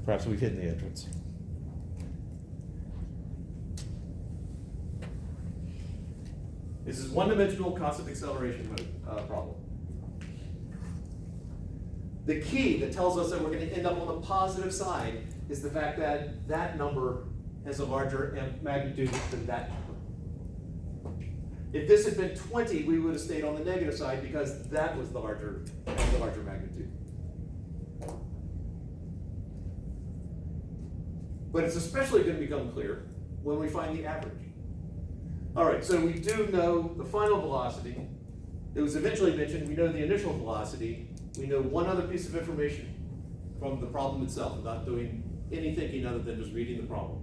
Perhaps we've hidden the entrance. This is one-dimensional constant acceleration problem. The key that tells us that we're going to end up on the positive side is the fact that that number has a larger magnitude than that number. If this had been 20, we would have stayed on the negative side because that was the larger magnitude. But it's especially going to become clear when we find the average. All right, so we do know the final velocity. It was eventually mentioned. We know the initial velocity. We know one other piece of information from the problem itself, without doing any thinking other than just reading the problem.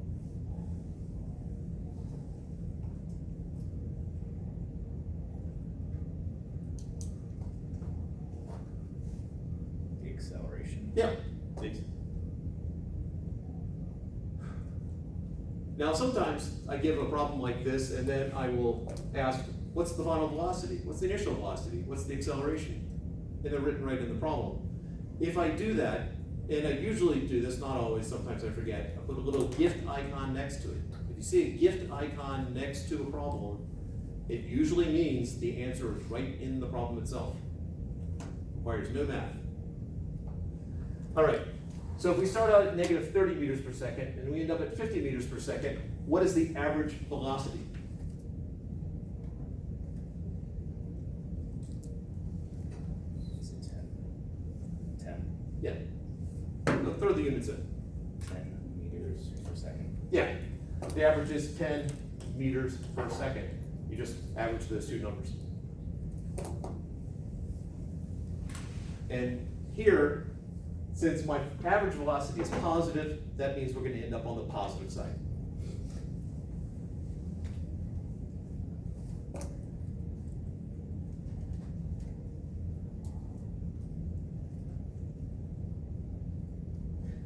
The acceleration. Yeah. Now, sometimes I give a problem like this, and then I will ask, what's the final velocity? What's the initial velocity? What's the acceleration? And they're written right in the problem. If I do that, and I usually do this, not always, sometimes I forget, I put a little gift icon next to it. If you see a gift icon next to a problem, it usually means the answer is right in the problem itself. Requires no math. All right. So if we start out at negative 30 meters per second and we end up at 50 meters per second, what is the average velocity? Is it 10? 10? Yeah. No, throw the units in. 10 meters per second. Yeah. The average is 10 meters per second. You just average those two numbers. And here, since my average velocity is positive, that means we're going to end up on the positive side.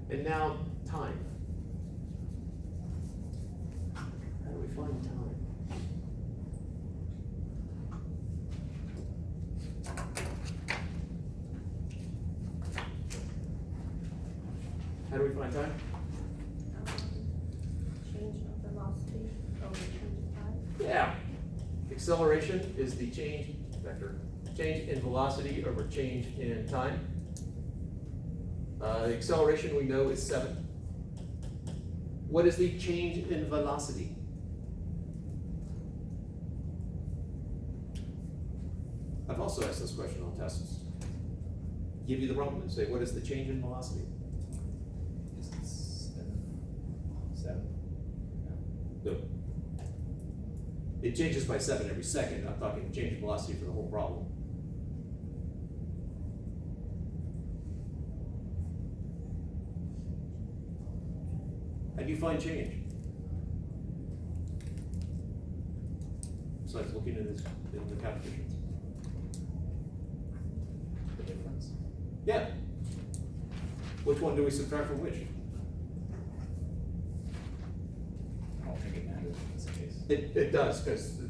And now, time. How do we find time? How do we find time? Change of velocity over change of time. Yeah. Acceleration is the change vector. Change in velocity over change in time. The acceleration we know is 7. What is the change in velocity? I've also asked this question on tests. Give you the problem and say, what is the change in velocity? Is it 7? 7? No. It changes by 7 every second. I'm talking change in velocity for the whole problem. How do you find change? Besides looking in the calculations. The difference? Yeah. Which one do we subtract from which? I don't think it matters in this case. It does, because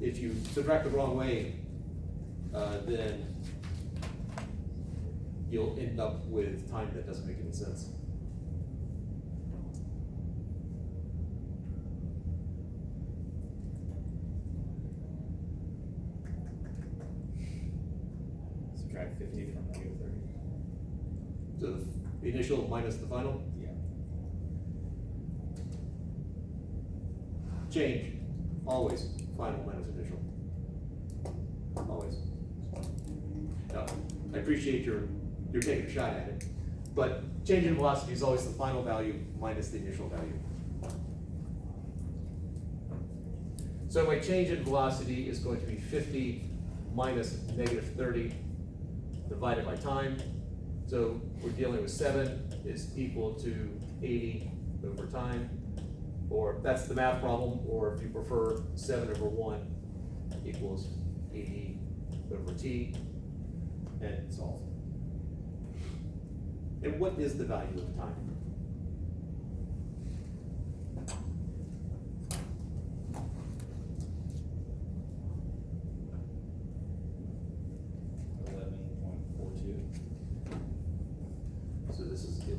if you subtract the wrong way, then you'll end up with time that doesn't make any sense. Subtract 50 from negative 30. So the initial minus the final. Yeah. Change, always final minus initial. Always. Now, I appreciate you're taking a shot at it, but change in velocity is always the final value minus the initial value. So my change in velocity is going to be 50 minus negative 30 divided by time. So we're dealing with 7 is equal to 80 over time. Or that's the math problem, or if you prefer, 7 over 1 equals 80 over t, and solve. And what is the value of time?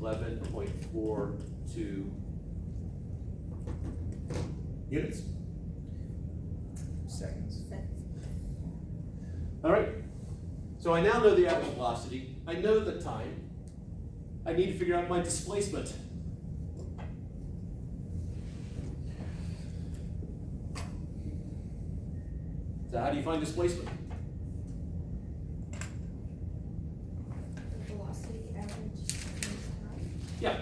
11.42 units. Seconds. All right, so I now know the average velocity, I know the time, I need to figure out my displacement. So how do you find displacement? The velocity average times time. Yeah,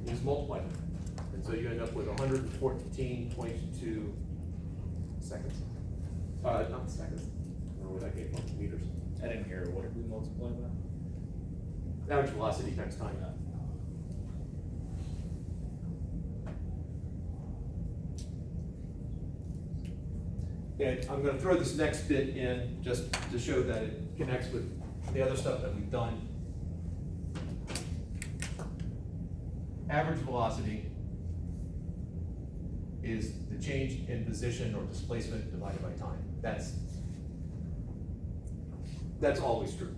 you just multiply them. And so you end up with 114.2 seconds. Not seconds, I don't know where that came from, meters. I didn't hear, what did we multiply by? Average velocity times time. And I'm gonna throw this next bit in just to show that it connects with the other stuff that we've done. Average velocity is the change in position or displacement divided by time. That's always true.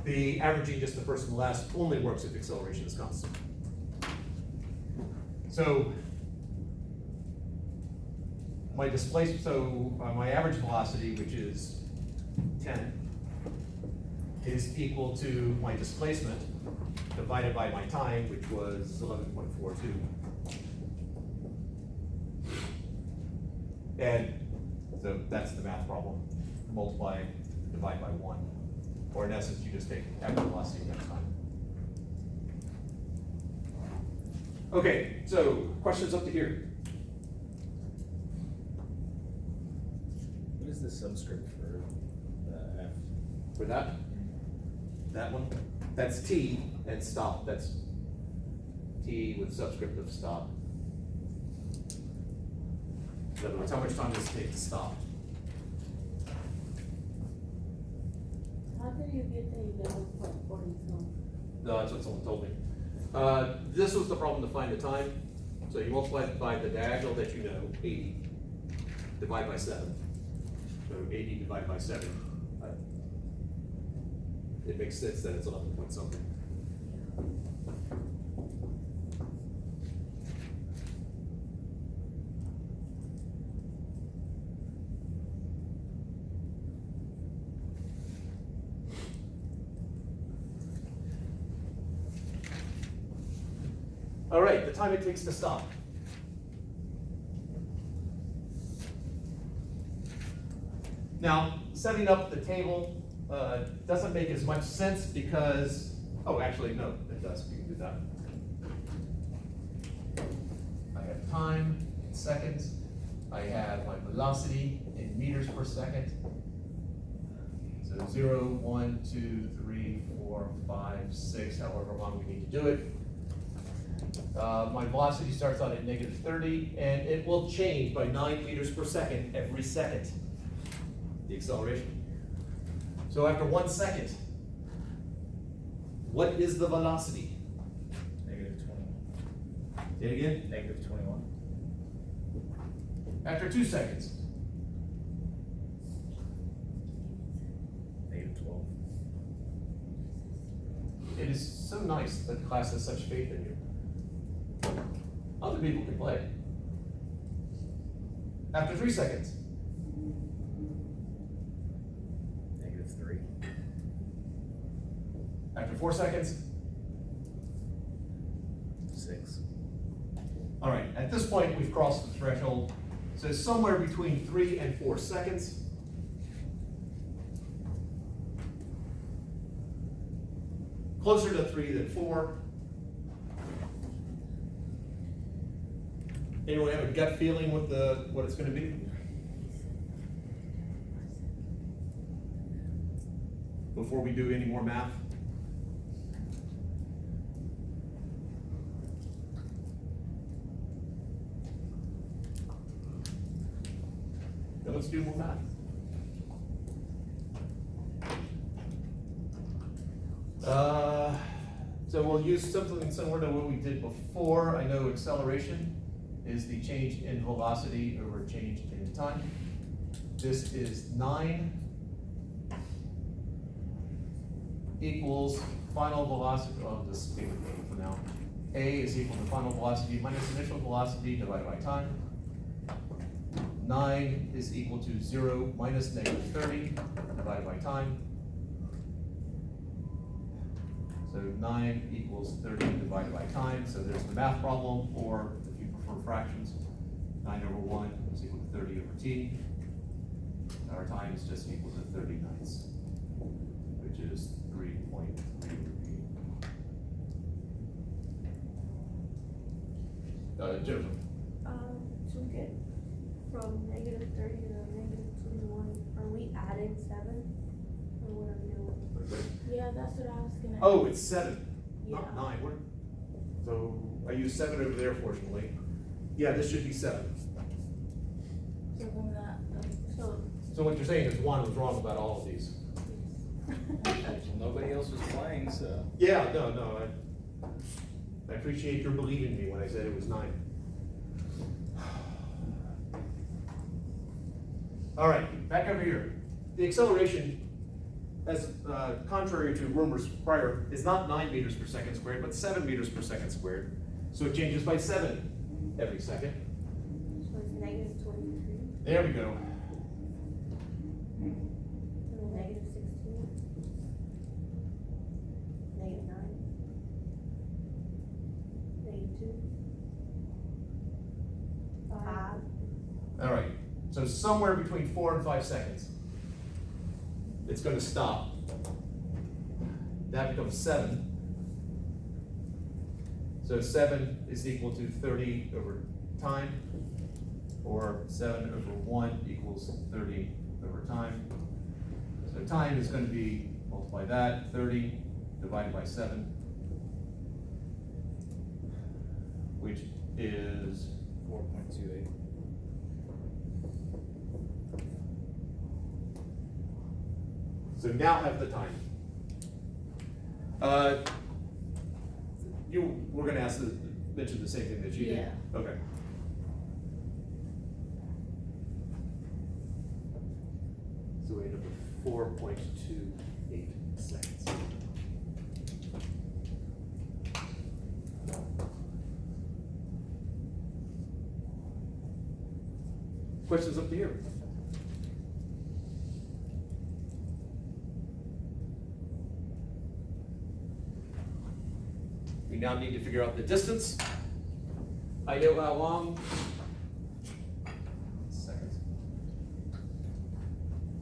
The averaging just the first and last only works if acceleration is constant. So my my average velocity, which is 10, is equal to my displacement divided by my time, which was 11.42. And so that's the math problem. Multiply, divide by 1. Or in essence, you just take average velocity times time. Okay, so questions up to here? What is the subscript for the F? For that? That one? That's T and stop. That's T with subscript of stop. In other words, how much time does it take to stop? How do you get the 11.42? No, that's what someone told me. This was the problem to find the time. So you multiply it by the diagonal that you know, 80, divide by 7. So 80 divided by 7. It makes sense that it's 11 point something. All right, the time it takes to stop. Now, setting up the table doesn't make as much sense because, oh, actually, no, it does. We can do that. I have time in seconds. I have my velocity in meters per second. So 0, 1, 2, 3, 4, 5, 6, however long we need to do it. My velocity starts out at -30, and it will change by 9 meters per second every second, the acceleration. So after 1 second, what is the velocity? -21. Say it again. -21. After 2 seconds, -12. it is so nice that the class has such faith in you. Other people can play. After 3 seconds, -3. after 4 seconds, 6. all right, at this point, we've crossed the threshold. So somewhere between 3 and 4 seconds. Closer to 3 than 4. Anyone have a gut feeling what it's gonna be? Before we do any more math? Then let's do more math. So we'll use something similar to what we did before. I know acceleration is the change in velocity over change in time. This is 9 equals final velocity, I'll just stay with A for now. A is equal to final velocity minus initial velocity divided by time. 9 is equal to 0 minus negative 30 divided by time. So 9 equals 30 divided by time. So there's the math problem, or if you prefer fractions, 9 over 1 is equal to 30 over t. Our time is just equal to 30/9, which is 3.3 p. Jennifer. To get from negative 30 to negative 21, are we adding 7? Or what are we doing? Yeah, that's what I was gonna. Oh, it's 7, Yeah. not 9. So I used 7 over there, fortunately. Yeah, this should be 7. So then that, So, So what you're saying is Juan was wrong about all of these. Nobody else was playing, so. Yeah, no, I appreciate your believing me when I said it was 9. All right, back over here. The acceleration, as contrary to rumors prior, is not 9 meters per second squared, but 7 meters per second squared. So it changes by 7 every second. so it's negative 23 There we go. and then negative 16, negative 9, negative 2, 5. All right, so somewhere between 4 and 5 seconds, it's going to stop. That becomes 7. So 7 is equal to 30 over time, or 7 over 1 equals 30 over time. So time is going to be, multiply that, 30 divided by 7, which is 4.28. So now have the time. We're gonna mention the same thing that you did. Yeah. Okay. So we end up with 4.28 seconds. Questions up to here? We now need to figure out the distance. I know how long. Seconds.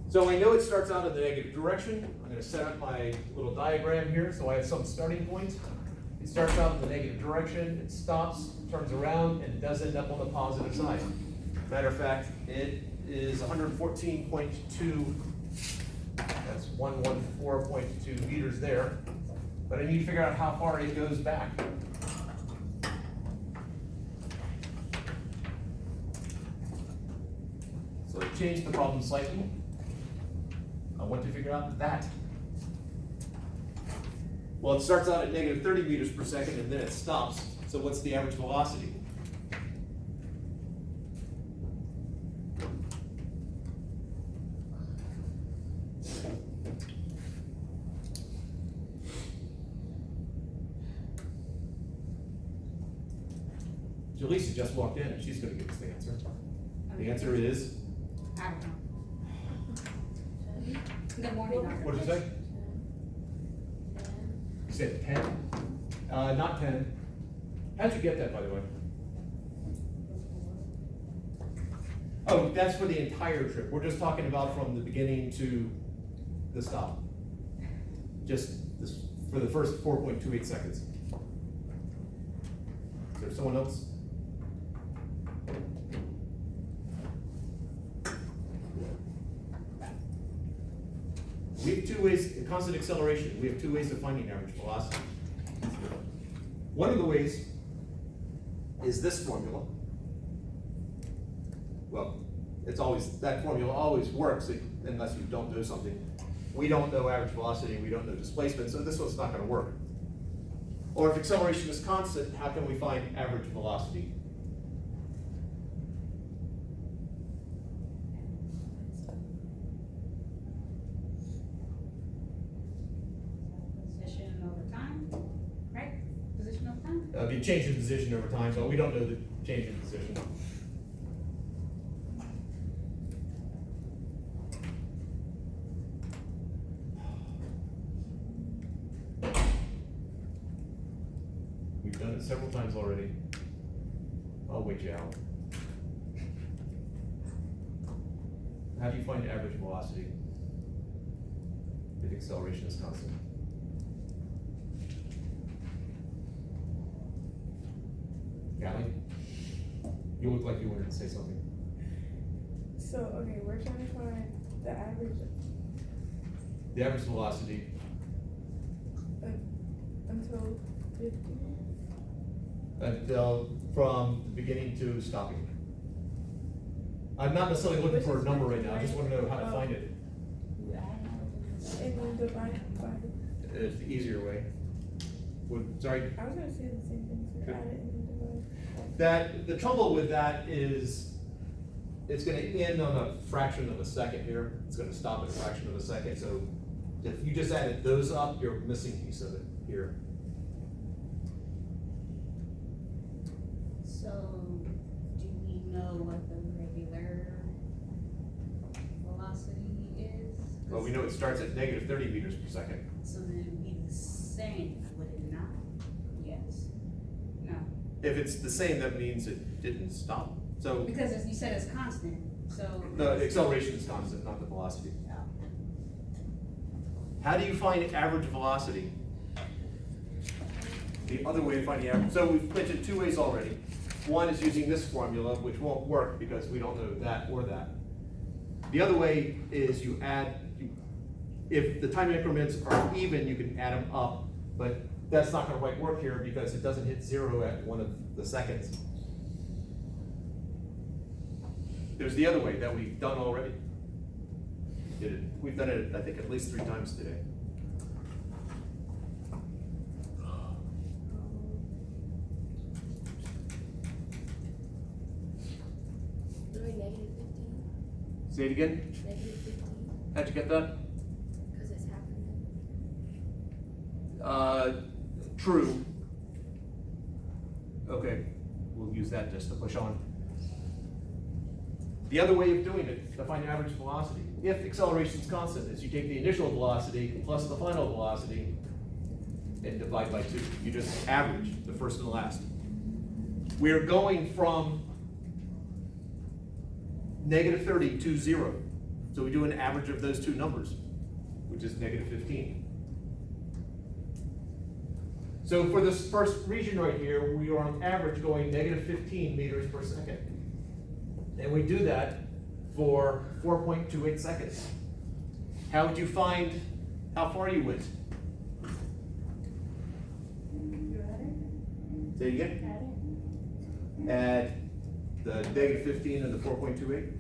So I know it starts out in the negative direction. I'm going to set up my little diagram here so I have some starting point. It starts out in the negative direction, it stops, turns around, and it does end up on the positive side. Matter of fact, it is 114.2, that's 114.2 meters there. But I need to figure out how far it goes back. So I changed the problem slightly. I want to figure out that. Well, it starts out at negative 30 meters per second and then it stops. So what's the average velocity? Jaleesa just walked in and she's gonna give us the answer. The answer is, I don't know. Good morning, Doctor. what did you say? You said 10? Not 10. How'd you get that, by the way? Oh, that's for the entire trip. We're just talking about from the beginning to the stop. Just this, for the first 4.28 seconds. Is there someone else? We have two ways, constant acceleration, we have two ways of finding average velocity. One of the ways is this formula. Well, it's always, that formula always works unless you don't know something. We don't know average velocity, we don't know displacement, so this one's not gonna work. Or if acceleration is constant, how can we find average velocity? the change in position over time, but we don't know the change in position. We've done it several times already. I'll wait you out. How do you find average velocity if acceleration is constant? Callie? You look like you wanted to say something. So, okay, we're trying to find the average The average velocity, until 50. until from beginning to stopping. I'm not necessarily looking for a number right now, I just wanna know how to find it. You add and then divide by. It's the easier way. Sorry, I was gonna say the same thing, so add it and then divide. that, the trouble with that is, it's gonna end on a fraction of a second here, it's gonna stop at a fraction of a second, so if you just added those up, you're missing a piece of it here. So, do we know what the regular velocity is? Well, we know it starts at negative 30 meters per second. So then it would be the same, would it not? Yes. No, If it's the same, that means it didn't stop. So because as you said, it's constant, so. the acceleration is constant, not the velocity. Oh. How do you find average velocity? The other way of finding average, so we've mentioned two ways already. One is using this formula, which won't work because we don't know that or that. The other way is you add, if the time increments are even, you can add them up, but that's not gonna quite work here because it doesn't hit zero at one of the seconds. There's the other way that we've done already. We've done it, I think, at least 3 times today. Doing negative 15, Say it again, negative 15, how'd you get that? because it's happening. True. Okay, we'll use that just to push on. The other way of doing it, to find average velocity, if acceleration is constant, is you take the initial velocity plus the final velocity and divide by 2. You just average the first and the last. We're going from negative 30 to 0. So we do an average of those two numbers, which is negative 15. So for this first region right here, we are on average going negative 15 meters per second. And we do that for 4.28 seconds. How would you find how far you went? You add it? Say it again. Add it. Add the negative 15 and the 4.28.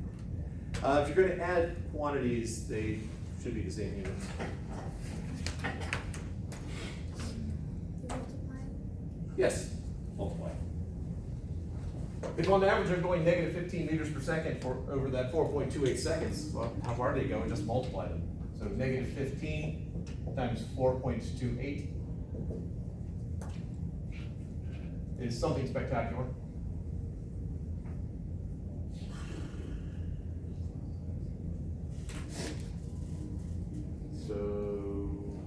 If you're going to add quantities, they should be the same units. Yes, multiply. If on average they're going negative 15 meters per second for over that 4.28 seconds, well, how far are they going? Just multiply them. So negative 15 times 4.28 is something spectacular. So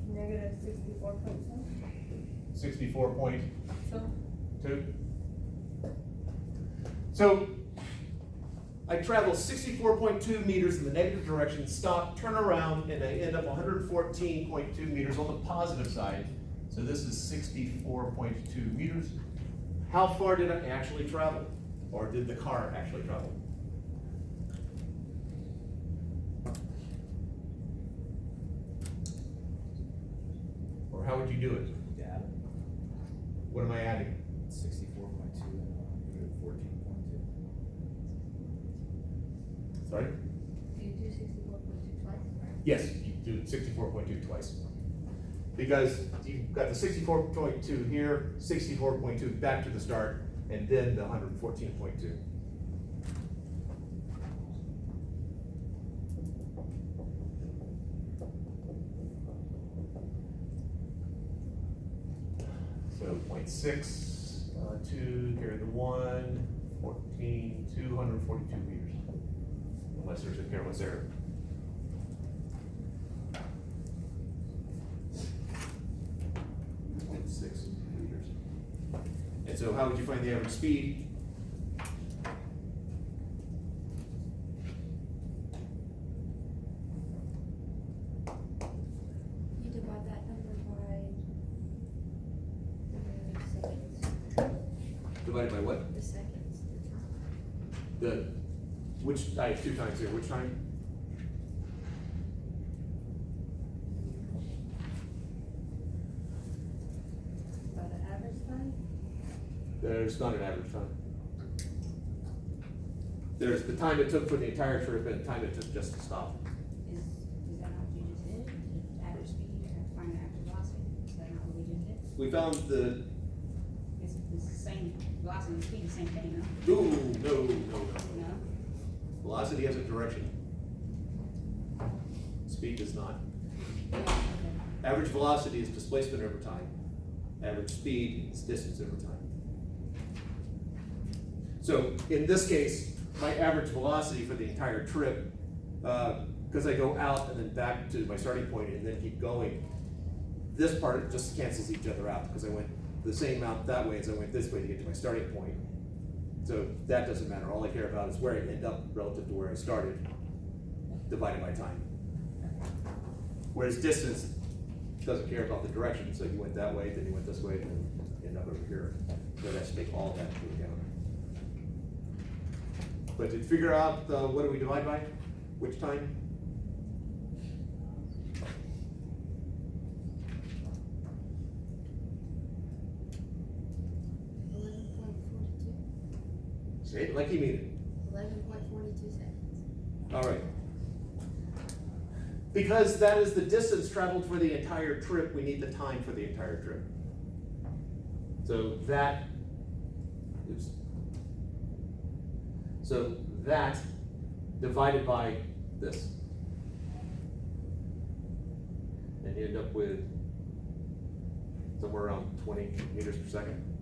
Negative 64.7. 64.2. So, So I travel 64.2 meters in the negative direction, stop, turn around, and I end up 114.2 meters on the positive side. So this is 64.2 meters. How far did I actually travel? Or did the car actually travel? Or how would you do it? Data, What am I adding? 64.2 and 14.2. Sorry? Do you do 64.2 twice? Yes, you do 64.2 twice. Because you've got the 64.2 here, 64.2 back to the start, and then the 114.2. 2 carry the 1, 14, 242 meters. Unless there's a careless error. And 6 meters. And so how would you find the average speed? You divide that number by the seconds. Divided by what? The seconds. I have 2 times here, which time? By the average time? There's not an average time. There's the time it took for the entire trip and the time it took just to stop. Is that not what you just did? The average speed, you have to find the average velocity? Is that not what we just did? We found the, It's the same velocity and speed, the same thing, no? no. No? Velocity has a direction. Speed does not. Yeah, okay. Average velocity is displacement over time. Average speed is distance over time. So in this case, my average velocity for the entire trip, because I go out and then back to my starting point and then keep going, this part just cancels each other out because I went the same amount that way as I went this way to get to my starting point. So that doesn't matter. All I care about is where I end up relative to where I started, divided by time. Whereas distance doesn't care about the direction, so you went that way, then you went this way, then you end up over here. So that's take all that into account. But to figure out what do we divide by, which time? Say it like you mean it. 11.42 seconds. All right. Because that is the distance traveled for the entire trip, we need the time for the entire trip. So that divided by this. And you end up with somewhere around 20 meters per second.